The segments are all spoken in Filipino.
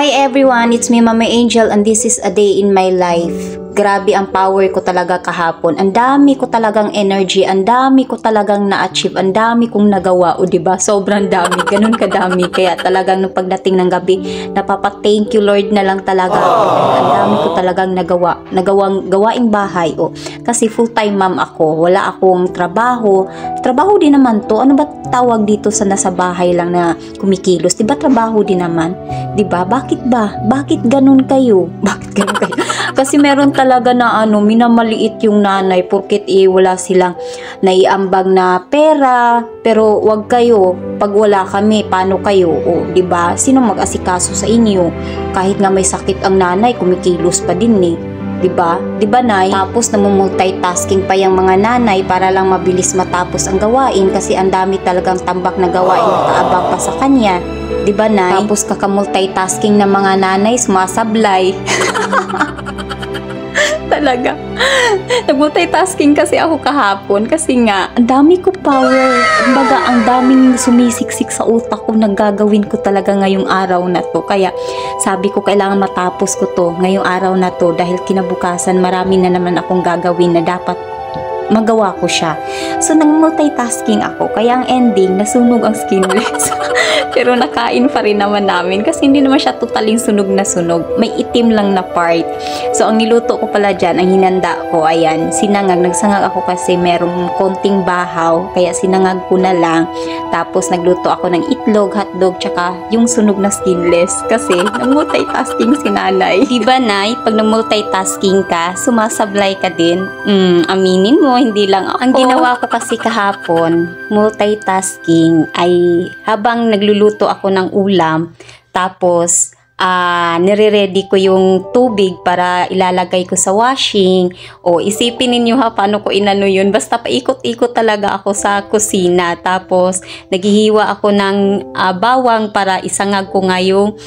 Hi everyone, it's me Mama Angel and this is a day in my life. Grabe ang power ko talaga kahapon. Ang dami ko talagang energy, ang dami ko talagang na-achieve, ang dami kong nagawa. O diba? Sobrang dami, ganun kadami. Kaya talagang nung pagdating ng gabi, napapa-thank you Lord na lang talaga. Ang dami ko talagang nagawa. Gawaing bahay. O, kasi full-time mom ako. Wala akong trabaho. Trabaho din naman to. Ano ba tawag dito sa nasa bahay lang na kumikilos? Diba trabaho din naman? Diba? Bakit ba? Bakit ganun kayo? Bakit ganun kayo? Kasi meron talaga na minamaliit yung nanay porket wala silang naiambag na pera. Pero wag kayo, pag wala kami, paano kayo? O, diba? Sino mag-asikaso sa inyo? Kahit nga may sakit ang nanay, kumikilos pa din eh. Diba? Diba, Nay? Tapos namumultitasking pa yung mga nanay para lang mabilis matapos ang gawain kasi ang dami talagang tambak na gawain na kaabang pa sa kanya. Diba, Nay? Tapos kakamultitasking ng mga nanay, sumasablay. Talaga. Nag-multitasking kasi ako kahapon kasi nga, ang dami ko power. Kumbaga, ang daming sumisiksik sa utak ko na gagawin ko talaga ngayong araw na to. Kaya sabi ko, kailangan matapos ko to ngayong araw na to dahil kinabukasan marami na naman akong gagawin na dapat magawa ko siya. So, nag-multitasking ako. Kaya ang ending, nasunog ang skinless. Pero nakain pa rin naman namin kasi hindi naman siya totaling sunog na sunog. May itim lang na part. So, ang niluto ko pala dyan, ang hinanda ko, ayan, sinangag. Nagsangag ako kasi merong konting bahaw. Kaya sinangag ko na lang. Tapos, nagluto ako ng itlog, hotdog, tsaka yung sunog na skinless. Kasi, nag-multitasking si nanay. Diba, Nay? Pag nag-multitasking ka, sumasablay ka din. Aminin mo, hindi lang ako. Ang ginawa ko kasi kahapon, multitasking, ay habang nagluluto ako ng ulam, tapos nire-ready ko yung tubig para ilalagay ko sa washing. O isipin ninyo ha, paano ko inano yun. Basta paikot-ikot talaga ako sa kusina. Tapos naghihiwa ako ng bawang para isangag ko nga yung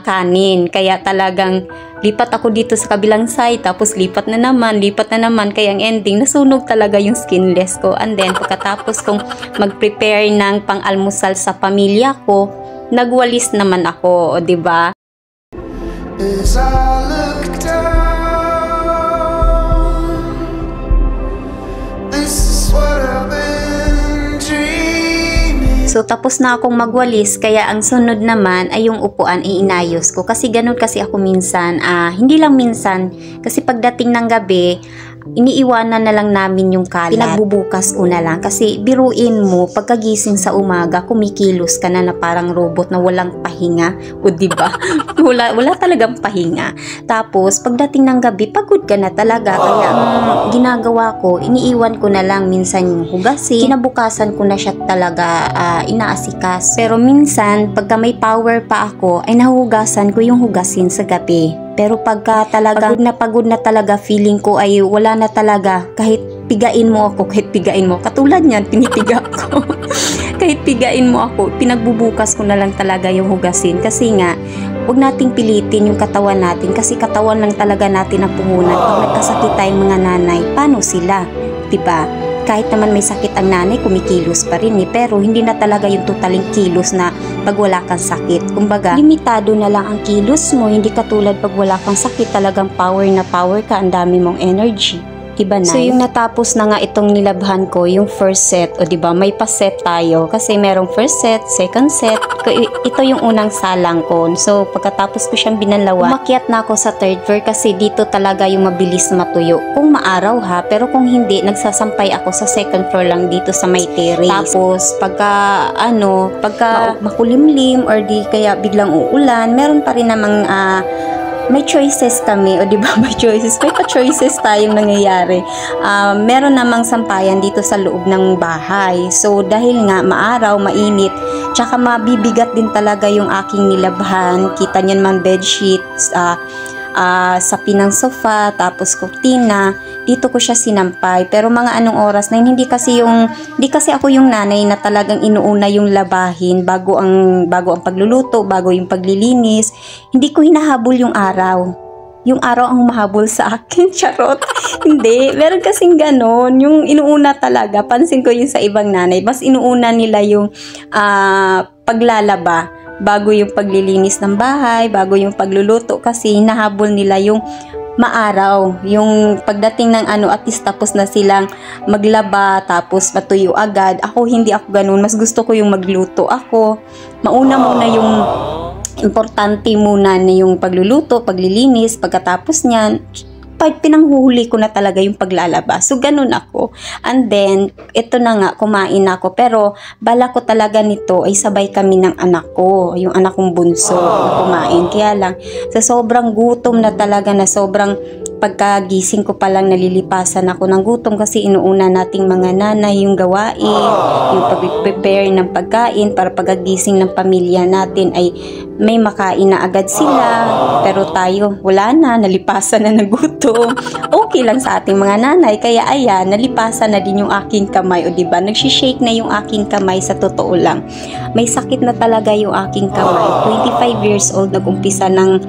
kanin. Kaya talagang lipat ako dito sa kabilang side, tapos lipat na naman, kaya ang ending, nasunog talaga yung skinless ko. And then, pagkatapos kong mag-prepare ng pang-almusal sa pamilya ko, nagwalis naman ako, o diba? As I look down, this is what I've been dreaming. So, tapos na akong magwalis, kaya ang sunod naman ay yung upuan inayos ko. Kasi ganun kasi ako minsan, hindi lang minsan, kasi pagdating ng gabi, iniiwanan na lang namin yung kalat. Pinagbubukas ko na lang. Kasi biruin mo, pagkagising sa umaga, kumikilos ka na parang robot na walang pahinga. O diba? wala talagang pahinga. Tapos, pagdating ng gabi, pagod ka na talaga. Kaya ang ginagawa ko, iniiwan ko na lang minsan yung hugasin. Kinabukasan ko na siya talaga inaasikas. Pero minsan, pagka may power pa ako, ay nahuhugasan ko yung hugasin sa gabi. Pero pagka talagang pagod na talaga, feeling ko ay wala na talaga. Kahit pigain mo ako, katulad niyan, pinipiga ko. Kahit pigain mo ako, pinagbubukas ko na lang talaga yung hugasin. Kasi nga, huwag nating pilitin yung katawan natin. Kasi katawan lang talaga natin ang puhunan. Pag nagkasakit tayong mga nanay, paano sila? Diba? Kahit naman may sakit ang nanay, kumikilos pa rin eh. Pero hindi na talaga yung totaling kilos na pag wala kang sakit. Kumbaga, limitado na lang ang kilos mo. Hindi katulad pag wala kang sakit, talagang power na power ka, ang dami mong energy. Diba, Nay? So, yung natapos na nga itong nilabhan ko, yung first set, o diba, may pa-set tayo. Kasi merong first set, second set. Ito yung unang salang ko. So, pagkatapos ko siyang binalawan, umakyat na ako sa third floor kasi dito talaga yung mabilis matuyo. Kung maaraw ha, pero kung hindi, nagsasampay ako sa second floor lang dito sa may terrace. Tapos, pagka makulimlim or di kaya biglang uulan, meron pa rin namang may choices kami, o diba may choices? May pa-choices tayong nangyayari. Meron namang sampayan dito sa loob ng bahay. So, dahil nga maaraw, mainit, tsaka mabibigat din talaga yung aking nilabhan. Kita niyan man bedsheets, sa pinang sofa, tapos kurtina, dito ko siya sinampay. Pero mga anong oras na hindi kasi ako yung nanay na talagang inuuna yung labahin bago ang pagluluto, bago yung paglilinis. Hindi ko hinahabol yung araw. Yung araw ang mahabol sa akin, charot. Hindi, meron kasing ganon, yung inuuna talaga. Pansin ko yung sa ibang nanay, mas inuuna nila yung paglalaba bago yung paglilinis ng bahay, bago yung pagluluto kasi hinahabol nila yung maaraw. Yung pagdating ng at least tapos na silang maglaba, tapos matuyo agad. Ako, hindi ako ganun. Mas gusto ko yung magluto ako. Mauna muna yung importante muna na yung pagluluto, paglilinis, pagkatapos niyan, pinanghuhuli ko na talaga yung paglalaba. So, ganun ako. And then, ito na nga, kumain ako. Pero, bala ko talaga nito ay sabay kami ng anak ko. Yung anak kong bunso na kumain. Kaya lang, sa sobrang gutom na talaga na sobrang pagkagising ko palang nalilipasan ako ng gutom kasi inuuna nating mga nanay yung gawain, yung pag-prepare ng pagkain para pagkagising ng pamilya natin ay may makain na agad sila, pero tayo wala na, nalipasan na ng gutom. Okay lang sa ating mga nanay, kaya ayan, nalipasan na din yung aking kamay, o diba, nagsishake na yung aking kamay. Sa totoo lang, may sakit na talaga yung aking kamay. 25 years old nag-umpisa ng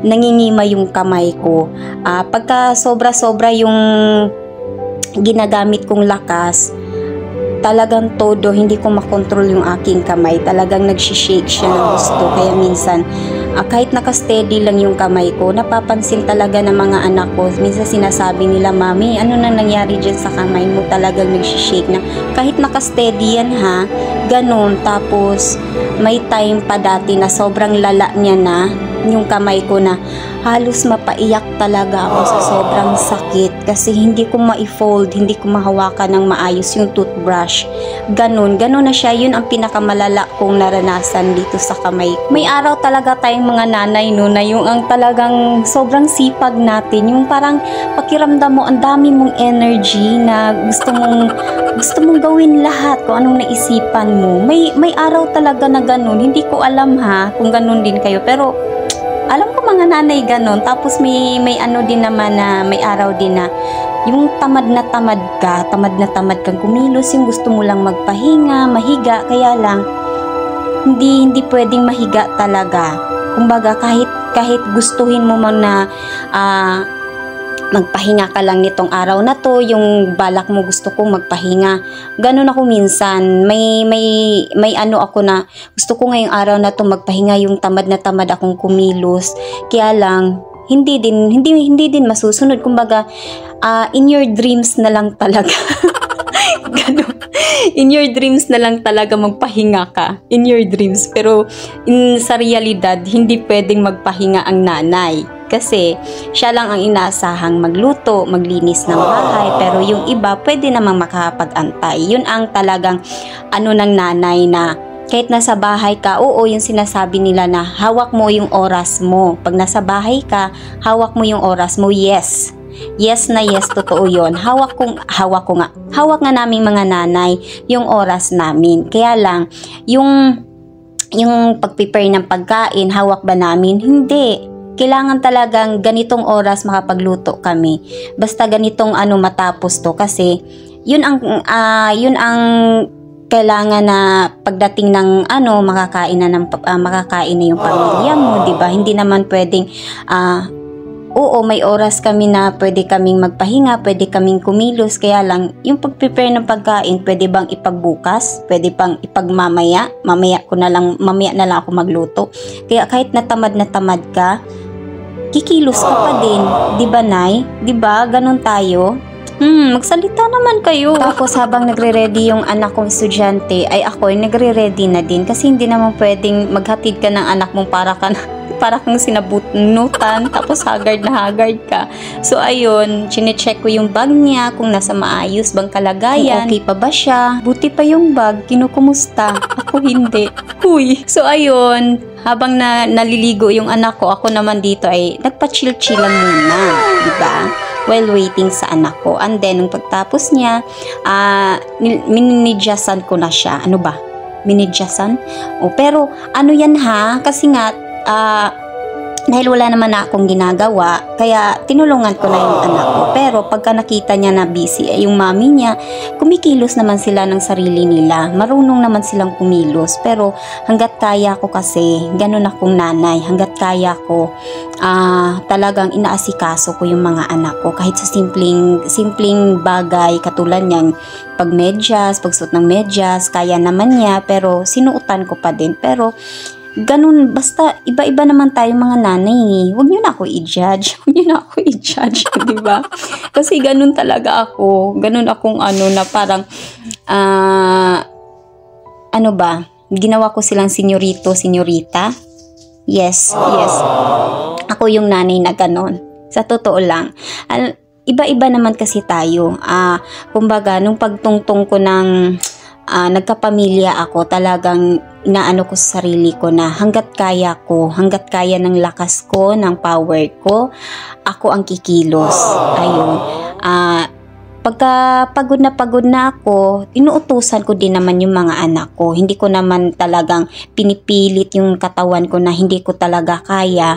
nangingima yung kamay ko. Pagka sobra-sobra yung ginagamit kong lakas, talagang todo, hindi ko makontrol yung aking kamay. Talagang nagsishake siya ng gusto. Kaya minsan, kahit nakasteady lang yung kamay ko, napapansin talaga ng mga anak ko. Minsan sinasabi nila, Mami, ano na nangyari dyan sa kamay mo? Talagang nagsishake na. Kahit nakasteady yan ha, ganun. Tapos, may time pa dati na sobrang lala niya na yung kamay ko na halos mapaiyak talaga ako sa sobrang sakit kasi hindi ko ma-fold, hindi ko mahawakan ng maayos yung toothbrush. Ganun na siya. Yun ang pinakamalala kong naranasan dito sa kamay. May araw talaga tayong mga nanay no, na yung ang talagang sobrang sipag natin, yung parang pakiramdam mo ang dami mong energy na gusto mong gawin lahat kung anong naisipan mo. May araw talaga na ganun. Hindi ko alam ha kung ganun din kayo, pero alam ko mga nanay ganon. Tapos may din naman na may araw din na yung tamad na tamad kang kumilos, yung gusto mo lang magpahinga, mahiga, kaya lang hindi pwedeng mahiga talaga. Kumbaga kahit gustuhin mo man na magpahinga ka lang nitong araw na to, yung balak mo gusto kong magpahinga. Ganun ako minsan. May ako na gusto ko ngayong araw na to magpahinga, yung tamad na tamad akong kumilos. Kaya lang hindi din masusunod. Kumbaga, in your dreams na lang talaga. Ganun. In your dreams na lang talaga magpahinga ka. In your dreams. Pero sa realidad, hindi pwedeng magpahinga ang nanay. Kasi siya lang ang inaasahang magluto, maglinis ng bahay, pero yung iba pwede namang makapag-antay. Yun ang talagang ng nanay na kahit nasa bahay ka, oo, yung sinasabi nila na hawak mo yung oras mo. Pag nasa bahay ka, hawak mo yung oras mo. Yes. Yes na yes, totoo yun. Hawak nga naming mga nanay yung oras namin. Kaya lang, yung pag-prepare ng pagkain, hawak ba namin? Hindi. Kailangan talagang ganitong oras makapagluto kami. Basta ganitong matapos to kasi yun ang kailangan na pagdating ng makakain na yung pamilya mo, 'di ba? Hindi naman pwedeng oo, may oras kami na pwede kaming magpahinga, pwede kaming kumilos, kaya lang yung pag-prepare ng pagkain, pwede bang ipagbukas? Pwede bang ipagmamaya? Mamaya na lang ako magluto. Kaya kahit natamad ka, kikilos ka pa din, 'di ba, Nay? 'Di ba? Ganun tayo. Magsalita naman kayo. Tapos habang nagre-ready yung anak kong estudyante, ay ako ay nagre-ready na din kasi hindi naman pwedeng maghatid ka ng anak mong para kang sinabunutan tapos haggard na haggard ka. So ayun, chine-check ko yung bag niya kung nasa maayos bang kalagayan, okay pa ba siya. Buti pa yung bag, kinukumusta. Ako hindi. Huy. So ayun, habang naliligo yung anak ko, ako naman dito ay nagpa-chill-chill lang muna, diba? While waiting sa anak ko. And then, nung pagtapos niya, minidyasan ko na siya. Ano ba? Minidyasan? Pero, yan ha? Kasi nga, dahil wala naman na akong ginagawa, kaya tinulungan ko na yung anak ko. Pero pagka nakita niya na busy yung mami niya, kumikilos naman sila ng sarili nila. Marunong naman silang kumilos. Pero hanggat kaya ko kasi, ganun akong nanay. Hanggat kaya ko, talagang inaasikaso ko yung mga anak ko. Kahit sa simpleng bagay, katulad niyang pagsuot ng medyas, kaya naman niya. Pero sinuotan ko pa din. Pero ganun, basta iba-iba naman tayong mga nanay. Huwag niyo na ako i-judge. Huwag niyo na ako i-judge, di ba? Kasi ganun talaga ako. Ganun akong na parang, ano ba? Ginawa ko silang senyorito, senyorita. Yes. Ako yung nanay na ganun. Sa totoo lang. Iba-iba naman kasi tayo. Kumbaga, nung pagtungtong ko ng nagkapamilya ako, talagang inaano ko sa sarili ko na hanggat kaya ko, hanggat kaya ng lakas ko, ng power ko, ako ang kikilos. Ayun. Pagka pagod na ako, inuutusan ko din naman yung mga anak ko. Hindi ko naman talagang pinipilit yung katawan ko na hindi ko talaga kaya.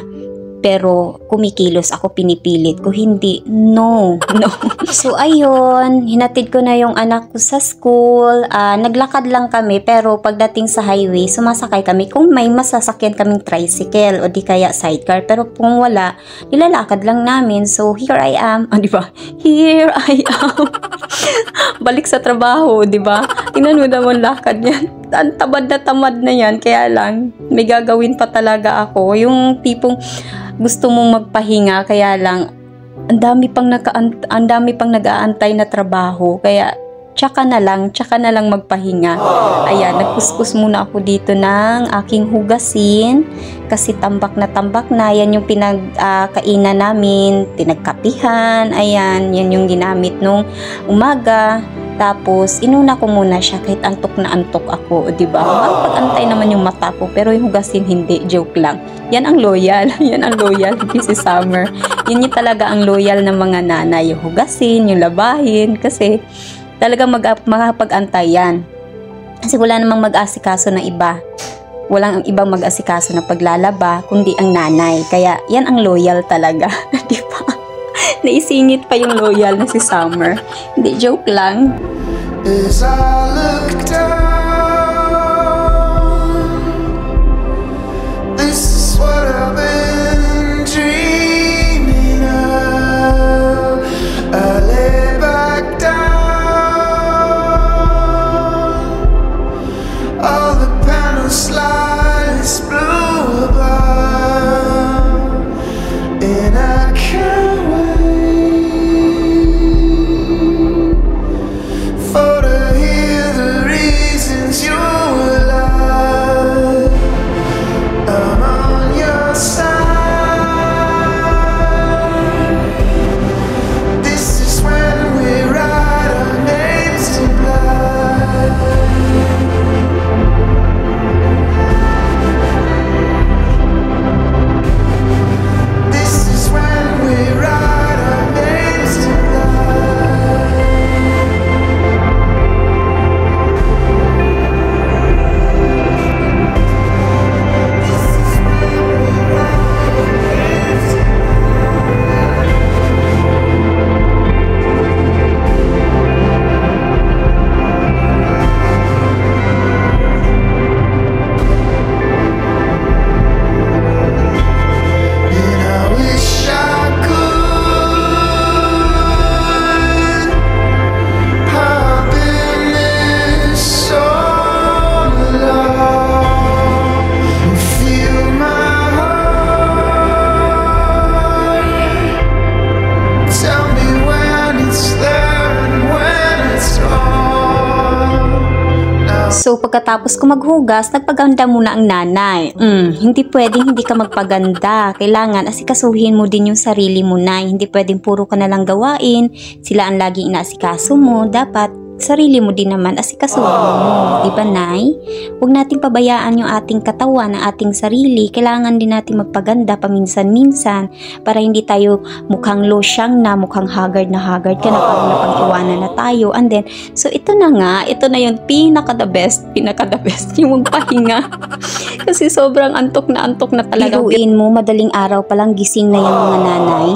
Pero kumikilos ako, pinipilit ko, hindi, no. So ayun, hinatid ko na yung anak ko sa school. Naglakad lang kami, pero pagdating sa highway, sumasakay kami kung may masasakyan kaming tricycle o di kaya sidecar. Pero kung wala, nilalakad lang namin. So here I am, di ba? Here I am. Balik sa trabaho, di ba? Tingnan mo naman lakad yan. Ang tamad na yan, kaya lang may gagawin pa talaga ako. Yung tipong gusto mong magpahinga, kaya lang ang dami pang nag-aantay na trabaho, kaya tsaka na lang magpahinga. Ayan, nagkuskus muna ako dito ng aking hugasin kasi tambak na yan yung pinagkainan namin, pinagkapihan. Ayan, yan yung ginamit nung umaga. Tapos, inuna ko muna siya kahit antok na antok ako, di ba? Pag-antay naman yung mata ko, pero yung hugasin hindi, joke lang. Yan ang loyal, hindi si Summer. Yun yung talaga ang loyal ng mga nanay, yung hugasin, yung labahin, kasi talaga makapag-antay yan. Kasi wala namang mag-asikaso na iba. Walang ibang mag-asikaso na paglalaba, kundi ang nanay. Kaya, yan ang loyal talaga, di ba? Naisingit pa yung loyal na si Summer. Hindi, joke lang. As I look down, this is what I've been dreaming of. I lay back down, all the panels slides blue above, and I can't So, pagkatapos ko maghugas, nagpaganda muna ang nanay. Hindi pwedeng hindi ka magpaganda. Kailangan asikasuhin mo din yung sarili mo, nay. Hindi pwedeng puro ka na lang gawain. Sila ang laging inaasikaso mo. Dapat sarili mo din naman asikasuhin mo. Diba, nay? Huwag nating pabayaan yung ating katawan, ang ating sarili. Kailangan din natin magpaganda paminsan-minsan para hindi tayo mukhang losyang na, mukhang haggard ka na, parang napag-iwanan na tayo. And then, so ito na nga, ito na yung pinaka-the best, yung magpahinga. Kasi sobrang antok na talaga. Biruin mo, madaling araw palang gising na yung mga nanay.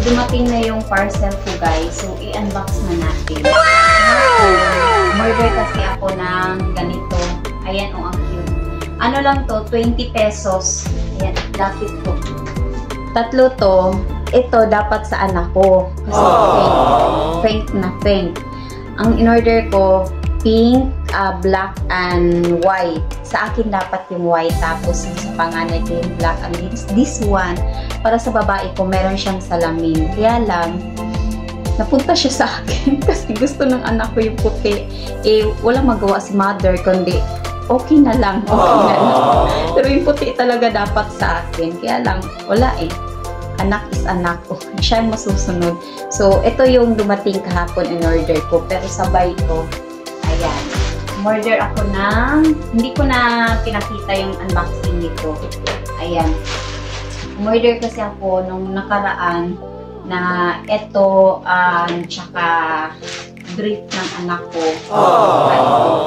Dumating na yung parcel ko, guys. So, i-unbox na natin. Order kasi ako ng ganito. Ayan, ang cute. Ano lang to? 20 pesos. Ayan, lapit ko. Tatlo to. Ito, dapat sa anak ko. Kasi pink na pink. Ang in-order ko, pink, black and white. Sa akin dapat yung white, tapos sa panganay ko yung black. And this one, para sa babae ko, meron siyang salamin. Kaya lang, napunta siya sa akin kasi gusto ng anak ko yung puti. Walang magawa si mother, kundi okay na lang. Pero yung puti talaga dapat sa akin. Kaya lang, wala anak is anak ko. Siya yung masusunod. So, ito yung dumating kahapon in order ko. Pero sabay ko, ayan. Order ako ng, hindi ko na pinakita yung unboxing nito. Ayan. Order kasi ako nung nakaraan na ito, tsaka brief ng anak ko.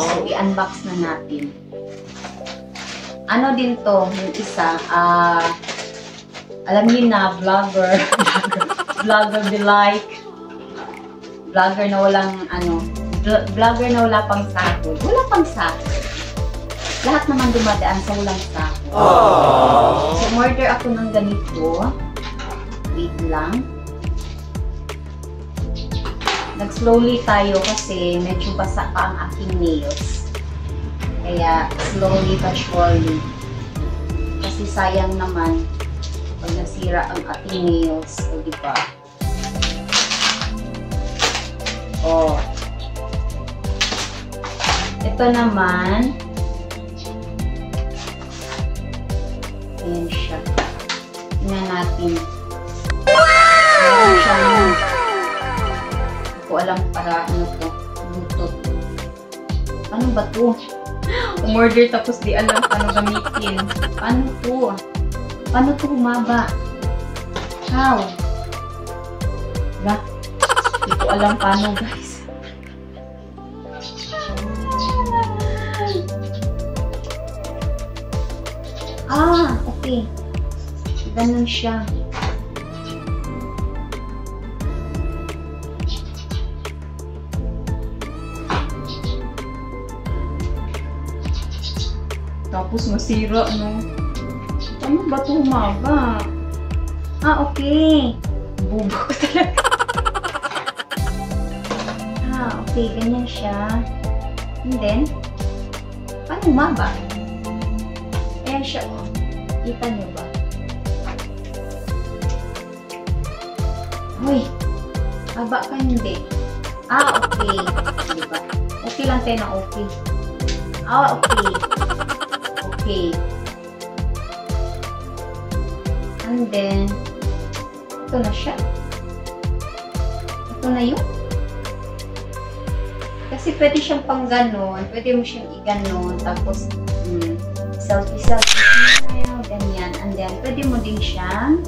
So, i-unbox na natin. Ano din to? Yung isa, alam niyo na, vlogger be like, vlogger na walang, vlogger na wala pang sahod. Wala pang sahod. Lahat naman dumadaan sa walang sahod. So, order ako ng ganito. Wait lang. Nag-slowly tayo kasi medyo basa pa ang aking nails. Kaya, slowly but surely. Kasi sayang naman pag nasira ang ating nails. O, diba? O. Ito naman. Ayan siya. Tingnan natin. Ayan siya. Hindi ko alam para ano to. Bluetooth. Ano ba to? Umorder tapos di alam paano gamitin. Paano to? Paano ito humaba? How? Diba? Hindi ko alam paano, guys. Okay. Ganun siya. Tapos masira, no? Ano ba ito humaba? Okay. Bubo ko talaga. Okay. Ganyan siya. And then, paano humaba? Ayan siya. Kita niyo ba? Uy. Haba ka hindi. Okay. Diba? Okay lang tayo na okay. Okay. Okay. And then, ito na siya. Ito na yun. Kasi pwede siyang pang ganon. Pwede mo siyang i-ganon. Tapos, selfie tayo. Ganyan. And then, pwede mo din siyang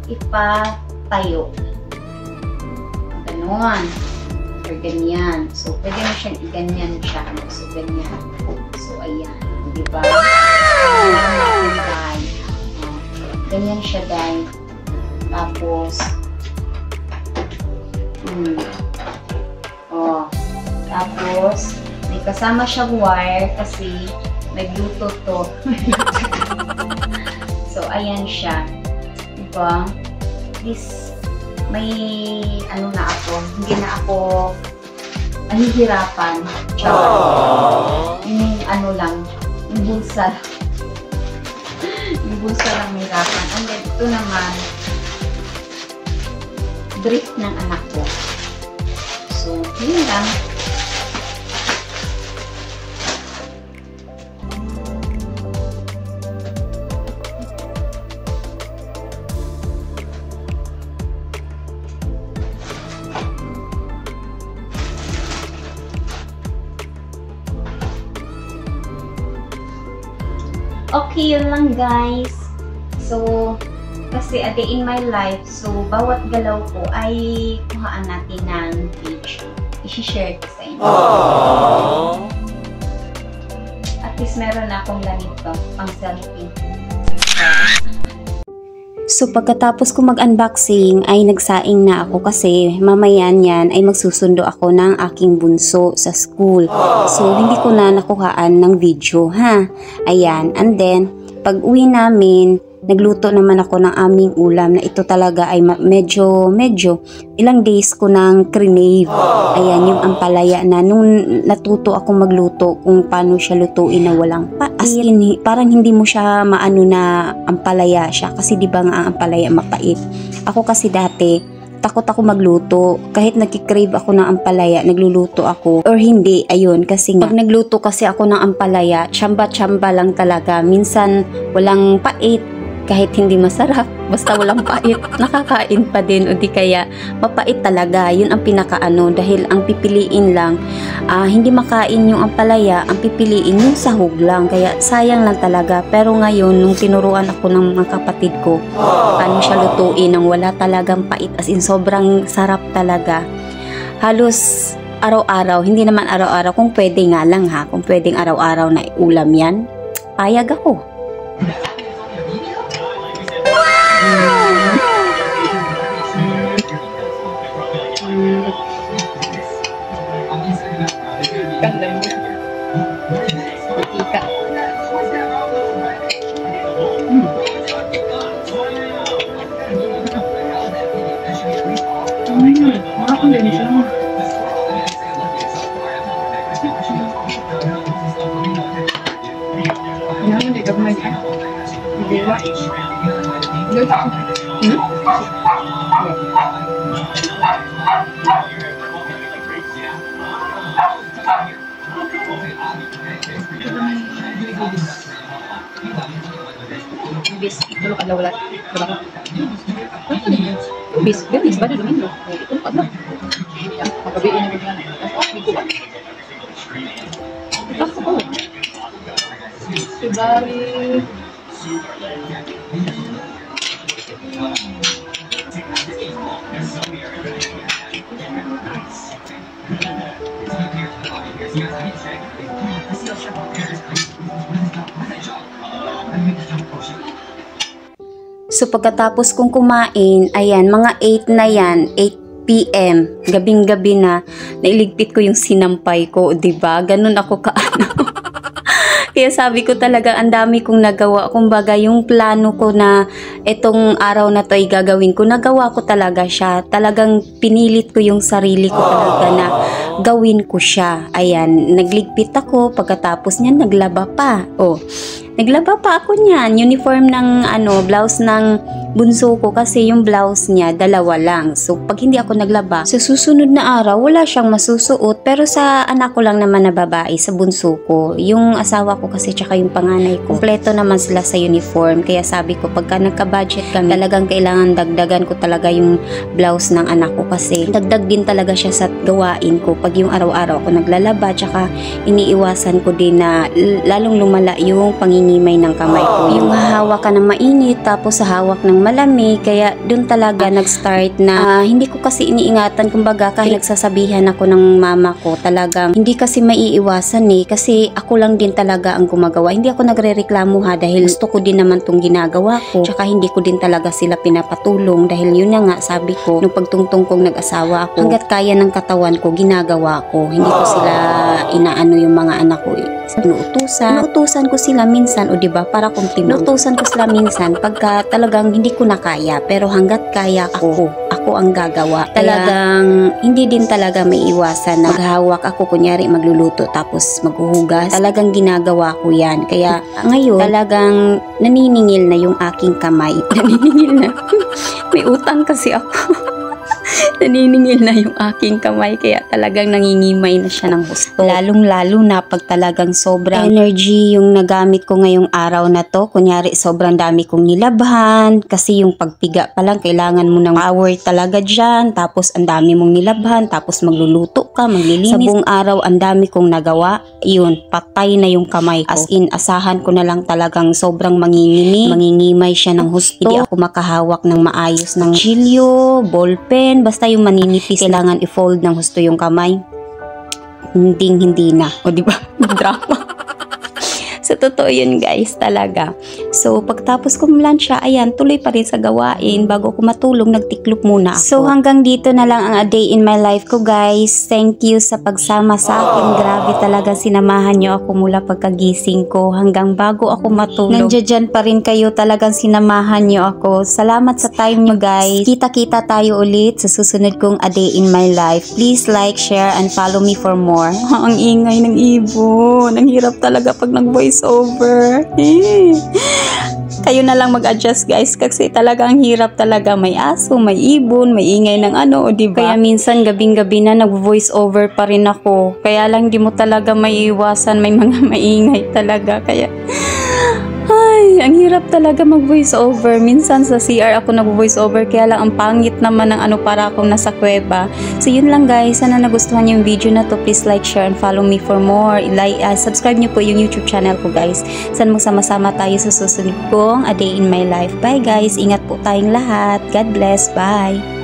ipatayo. Ganon. Or ganyan. So, pwede mo siyang i-ganyan siya. So, ganyan. So, ayan. Diba? Ganyan siya, guys. Tapos, tapos, may kasama siyang wire kasi may Bluetooth to. So, ayan siya. Diba? This, may, ano na ako, hindi na ako nahihirapan. Yung ano lang, yung bulsa. Yung bulsa lang may hirapan. And then, ito naman, brief ng anak ko. So, yun lang. Okay, yun lang guys. So, kasi a day in my life, so bawat galaw ko ay kuhaan natin ng page. I-share ko sa inyo. At least meron akong ganito, pang selfie. So pagkatapos ko mag-unboxing ay nagsaing na ako kasi mamayan yan ay magsusundo ako ng aking bunso sa school. So hindi ko na nakuhaan ng video ha. Ayan, and then pag uwi namin nagluto naman ako ng aming ulam na ito talaga ay medyo ilang days ko nang crave. Ayan, yung ampalaya na nung natuto akong magluto kung paano siya lutuin na walang pait. As in, parang hindi mo siya maano na ampalaya siya kasi di ba nga ang ampalaya mapait. Ako kasi dati, takot ako magluto. Kahit nagkikrave ako ng ampalaya, nagluluto ako. Or hindi, ayun. Kasi nga, pag nagluto kasi ako ng ampalaya, tsamba-tsamba lang talaga. Minsan, walang pait. Kahit hindi masarap, basta walang pait, nakakain pa din. O di kaya, mapait talaga. Yun ang pinakaano. Dahil ang pipiliin lang, hindi makain yung ampalaya, ang pipiliin yung sahog lang. Kaya sayang lang talaga. Pero ngayon, nung tinuruan ako ng mga kapatid ko, paano siya lutuin nang wala talagang pait. As in, sobrang sarap talaga. Halos araw-araw, hindi naman araw-araw, kung pwede nga lang ha, kung pwedeng araw-araw na ulam yan, payag ako. Ganda mo. Ika. Ako din siya. Hindi ka ba hindi ba? Bis, ito lo kadlaw wala. Bis, bis ba domingo? Ito lo kadlaw. Magabiin na ganyan. Tapos ko. February. So pagkatapos kong kumain, ayan, mga 8 na yan, 8 PM, gabing-gabi na, nailigpit ko yung sinampay ko, 'di ba? Ganun ako kaano. Kaya sabi ko talaga, ang dami kong nagawa. Kumbaga, yung plano ko na itong araw na to ay gagawin ko, nagawa ko talaga siya. Talagang pinilit ko yung sarili ko talaga na gawin ko siya. Ayan, nagligpit ako, pagkatapos niyan, naglaba pa. Oh, naglaba pa ako niyan. Uniform ng blouse ng bunso ko kasi yung blouse niya, 2 lang. So, pag hindi ako naglaba, sa susunod na araw, wala siyang masusuot. Pero sa anak ko lang naman na babae, sa bunso ko, yung asawa ko kasi tsaka yung panganay ko, kompleto naman sila sa uniform. Kaya sabi ko, pagka nagka-budget kami, talagang kailangan dagdagan ko talaga yung blouse ng anak ko kasi dagdag din talaga siya sa gawain ko. Pag yung araw-araw ako naglalaba, tsaka iniiwasan ko din na lalong lumala yung pangingimay ng kamay ko. Yung hahawak ka ng mainit, tapos hahawak ng malamig, kaya dun talaga nag-start na hindi ko kasi iniingatan, kumbaga kahit nagsasabihan ako ng mama ko, talagang hindi kasi maiiwasan kasi ako lang din talaga ang gumagawa. Hindi ako nagrereklamo ha, dahil gusto ko din naman tong ginagawa ko, tsaka hindi ko din talaga sila pinapatulong dahil yun na nga sabi ko, nung pagtungtong kong nag-asawa ako, hanggat kaya ng katawan ko, ginagawa ko. Hindi ko sila inaano yung mga anak ko inuutusan ko sila minsan, o diba, para kung tinutusan ko sila minsan pagka talagang hindi ko na kaya, pero hanggat kaya ako ang gagawa. Talagang hindi din talaga may iwasan na maghahawak ako, kunyari magluluto tapos maghuhugas, talagang ginagawa ko yan. Kaya ngayon talagang naniningil na yung aking kamay. Naniningil na. May utang kasi ako. Naniningil na yung aking kamay, kaya talagang nangingimay na siya ng gusto. Lalong-lalo na pag talagang sobrang energy yung nagamit ko ngayong araw na to. Kunyari, sobrang dami kong nilabhan. Kasi yung pagpiga pa lang, kailangan mo ng power talaga dyan. Tapos, ang dami mong nilabhan. Tapos, magluluto ka, maglilinis. Sa buong araw, ang dami kong nagawa. Yun, patay na yung kamay ko. As in, asahan ko na lang talagang sobrang mangingimay siya ng husto. Hindi ako makahawak ng maayos ng chilyo, ballpen, basta yung maninipis, kailangan i-fold ng husto yung kamay. Hindi na. O diba? Drama. So, totoo yun guys, talaga. So, pagtapos ko siya, ayan, tuloy pa rin sa gawain. Bago ako matulog, nagtiklop muna ako. So, hanggang dito na lang ang a day in my life ko guys. Thank you sa pagsama sa akin. Grabe talaga, sinamahan nyo ako mula pagkagising ko hanggang bago ako matulog. Nandiyan pa rin kayo, talagang sinamahan nyo ako. Salamat sa time nyo guys. Kita-kita tayo ulit sa susunod kong a day in my life. Please like, share, and follow me for more. Ang ingay ng ibon. Ang hirap talaga pag nag-voice over. Kayo na lang mag-adjust guys kasi talaga ang hirap talaga. May aso, may ibon, may ingay ng ano, o diba? Kaya minsan gabing-gabi na nag-voice over pa rin ako. Kaya lang di mo talaga maiiwasan, may mga maingay talaga. Kaya ay, ang hirap talaga mag-voice over. Minsan sa CR ako nag-voice over, kaya lang ang pangit naman ng ano, para akong nasa kuweba. So yun lang guys, sana nagustuhan yung video na to. Please like, share, and follow me for more. Subscribe nyo po yung YouTube channel ko guys. Sana magsama-sama tayo sa susunod kong A Day in My Life. Bye guys, ingat po tayong lahat. God bless, bye.